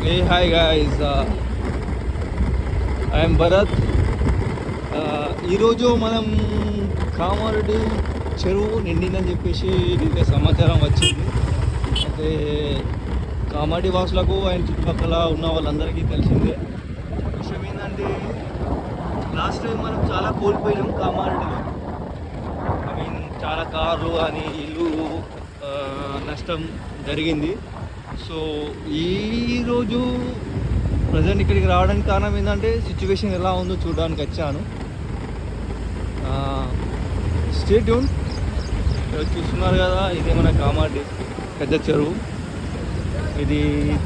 Hey, hi guys. I'm Bharat. ఈరోజు మనం కామారెడ్డి చెరువు నిండిందని చెప్పేసి సమాచారం వచ్చింది. అయితే కామారెడ్డి వాసులకు ఆయన చుట్టుపక్కల ఉన్న వాళ్ళందరికీ తెలిసిందే. విషయం ఏంటంటే లాస్ట్ టైం మనం చాలా కోల్పోయాం కామారెడ్డిలో. ఐ మీన్ చాలా కార్లు కానీ ఇల్లు నష్టం జరిగింది. సో ఈరోజు ప్రజెంట్ ఇక్కడికి రావడానికి కారణం ఏంటంటే సిచ్యువేషన్ ఎలా ఉందో చూడడానికి వచ్చాను. Stay tune. చూస్తున్నారు కదా, ఇది మన కామారెడ్డి పెద్ద చెరువు. ఇది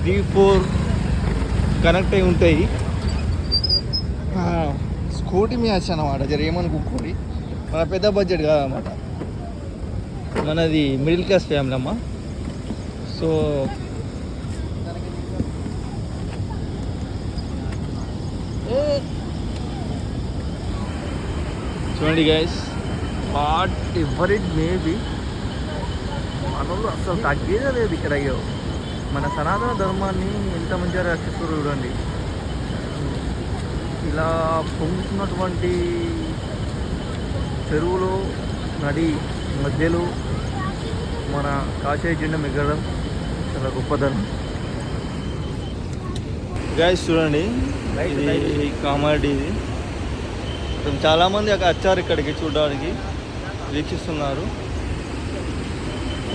3-4 కనెక్ట్ అయి ఉంటాయి. స్కూటీ మీద వచ్చాను అన్నమాట. జర ఏమనుకోండి, మన పెద్ద బడ్జెట్ కాదన్నమాట, మనది మిడిల్ క్లాస్ ఫ్యామిలీ అమ్మ. సో చూడండి guys, what ever it maybe, మనలో అసలు తగ్గేదే లేదు ఇక్కడ. అయ్యో, మన సనాతన ధర్మాన్ని ఎంత మంచిగా రక్షిస్తారు చూడండి. ఇలా పొంగుతున్నటువంటి చెరువులో నది మధ్యలో మన కాషాయ జెండా మిగలడం చాలా గొప్పదనం. గైస్ చూడండి, ఇది కామారెడ్డి. ఇది చాలామంది అక్కడ వచ్చారు ఇక్కడికి చూడడానికి, వీక్షిస్తున్నారు.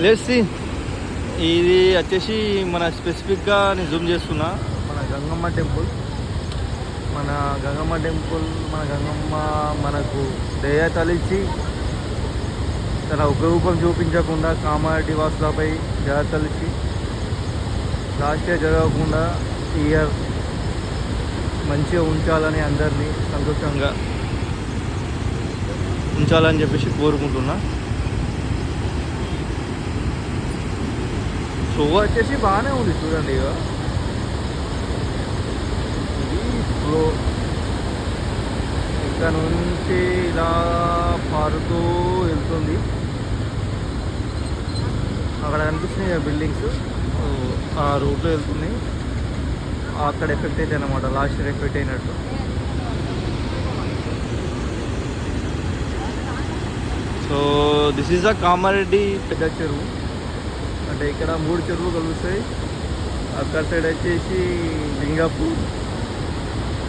లేసి ఇది వచ్చేసి మన స్పెసిఫిక్గా నేను జూమ్ చేస్తున్నా, మన గంగమ్మ టెంపుల్. మన గంగమ్మ మనకు దయ తలిచి తన ఉగ్రరూపం చూపించకుండా కామారెడ్డి వాసులపై దయ తలిచి లాస్ట్ ఇయర్ జరగకుండా ఈ ఇయర్ మంచిగా ఉంచాలని, అందరినీ సంతోషంగా ఉంచాలని చెప్పేసి కోరుకుంటున్నా. షో వచ్చేసి బాగానే ఉంది చూడండి. ఇక ఇది ఫ్లో ఇక్కడ నుంచి ఇలా పారుతూ వెళ్తుంది. అక్కడ కనిపిస్తున్నాయి బిల్డింగ్స్, ఆ రూట్లో వెళ్తుంది. అక్కడ ఎఫెక్ట్ అయితే అన్నమాట, లాస్ట్ ఇయర్ ఎఫెక్ట్ అయినట్టు. So this is the Kamareddy పెద్ద చెరువు. అంటే ఇక్కడ 3 చెరువులు కలుస్తాయి. అక్కడ సైడ్ వచ్చేసి లింగాపూర్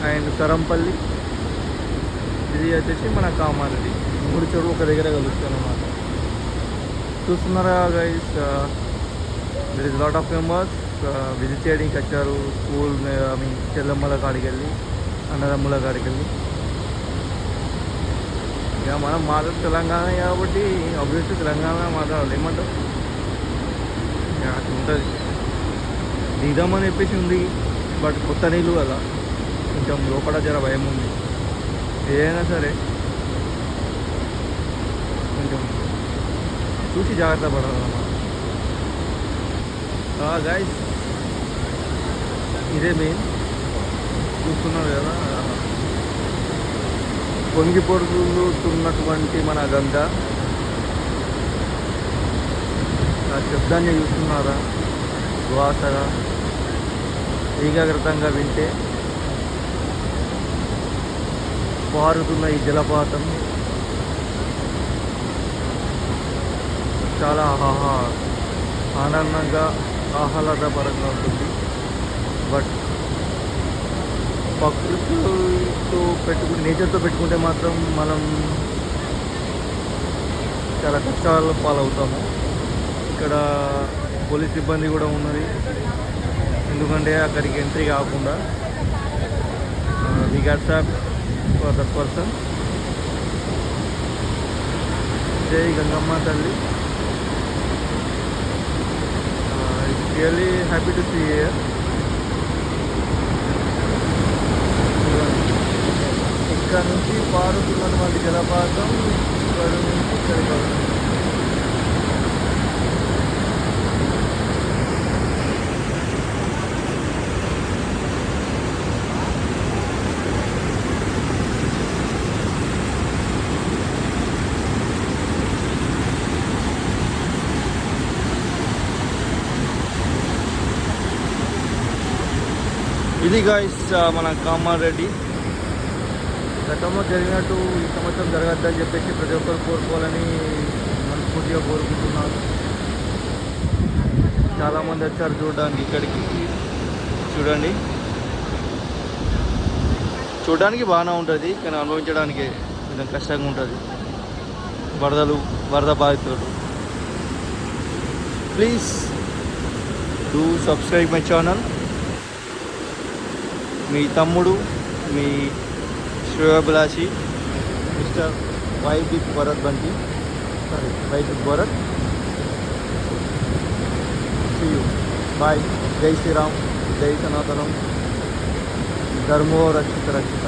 అండ్ సరంపల్లి, ఇది వచ్చేసి మన కామారెడ్డి. 3 చెరువులు ఒక దగ్గర కలుస్తాయి అన్నమాట. చూస్తున్నారా guys, there is lot of members visit చేయడానికి వచ్చారు. స్కూల్ ఐ మీన్ చెల్లమ్మల కాడికి వెళ్ళి, అన్నదమ్ముల కాడికి వెళ్ళి. ఇక మనం మాట్లాడు తెలంగాణ కాబట్టి అభివృద్ధి తెలంగాణ మాట్లాడాలి. ఏమంటారు, అట్లా ఉంటుంది. దిగుదామని చెప్పేసి ఉంది, బట్ కొత్త నీళ్ళు కదా, కొంచెం లోపల జర భయం ఉంది. ఏదైనా సరే కొంచెం చూసి జాగ్రత్త పడాలన్నమాట. గైస్, ఇదే మెయిన్. చూస్తున్నారు కదా, పొంగి పొరుగుతున్నటువంటి మన గంగ. ఆ శబ్దాన్ని చూస్తున్నారా, శ్వాసగా ఏకాగ్రతంగా వింటే పారుతున్న ఈ జలపాతం చాలా ఆనందంగా ఆహ్లాదపరంగా ఉంటుంది. బట్ ప్రకృతితో నేచర్తో పెట్టుకుంటే మాత్రం మనం చాలా కష్టాల పాలవుతాము. ఇక్కడ పోలీస్ సిబ్బంది కూడా ఉన్నది, ఎందుకంటే అక్కడికి ఎంట్రీ కాకుండా. We got sap for that person. జై గంగమ్మ తల్లి. It's really happy to see here. ఇక్కడ నుంచి పారుతున్నటువంటి జలపాతం ఇక్కడ నుంచి ఇక్కడ. ఇది గాయస్ మన కామారెడ్డి. గతంలో జరిగినట్టు ఈ సంవత్సరం జరగద్దని చెప్పేసి ప్రతి ఒక్కరు కోరుకోవాలని మనస్ఫూర్తిగా కోరుకుంటున్నాను. చాలామంది వచ్చారు చూడడానికి ఇక్కడికి. చూడండి, చూడడానికి బాగానే ఉంటుంది కానీ అనుభవించడానికి కొంచెం కష్టంగా ఉంటుంది. వరద బాధితులు. Please do subscribe my channel. మీ తమ్ముడు, మీ శ్రేయోభిలాషి mister Vaidik Bharat Bunty. Vaidik Bharat. See you. Bye. జై శ్రీరామ్, జై సనాతనం, ధర్మో రక్షిత రక్షిత.